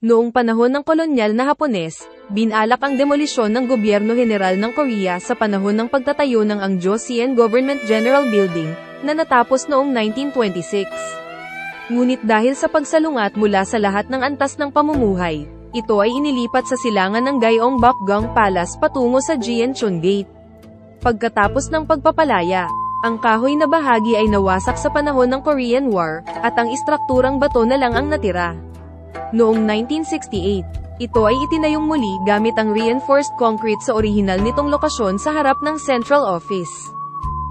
Noong panahon ng kolonyal na Hapones, binalak ang demolisyon ng gobyerno general ng Korea sa panahon ng pagtatayo ng ang Joseon Government General Building, na natapos noong 1926. Ngunit dahil sa pagsalungat mula sa lahat ng antas ng pamumuhay, ito ay inilipat sa silangan ng Gyeongbokgung Palace patungo sa Gyeonchon Gate. Pagkatapos ng pagpapalaya, ang kahoy na bahagi ay nawasak sa panahon ng Korean War, at ang istrukturang bato na lang ang natira. Noong 1968, ito ay itinayong muli gamit ang reinforced concrete sa orihinal nitong lokasyon sa harap ng Central Office.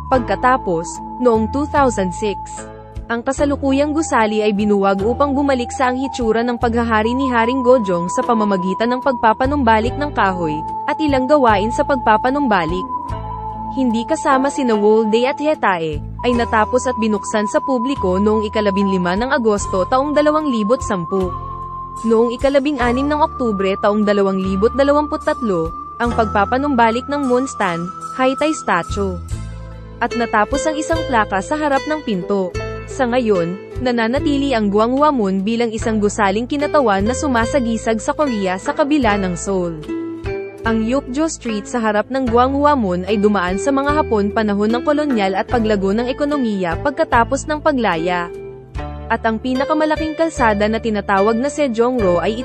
Pagkatapos, noong 2006, ang kasalukuyang gusali ay binuwag upang bumalik sa ang hitsura ng paghahari ni Haring Gojong sa pamamagitan ng pagpapanumbalik ng kahoy, at ilang gawain sa pagpapanumbalik. Hindi kasama sina Wolde at Hetae, ay natapos at binuksan sa publiko noong 15 ng Agosto taong 2010. Noong 16 ng Oktubre taong 2023, ang pagpapanumbalik ng Moonstand, Haitay Statue. At natapos ang isang plaka sa harap ng pinto. Sa ngayon, nananatili ang Gwanghwamun bilang isang gusaling kinatawan na sumasagisag sa Korea sa kabila ng Seoul. Ang Yukjo Street sa harap ng Gwanghwamun ay dumaan sa mga Hapon panahon ng kolonyal at paglago ng ekonomiya pagkatapos ng paglaya. At ang pinakamalaking kalsada na tinatawag na Sejongro ay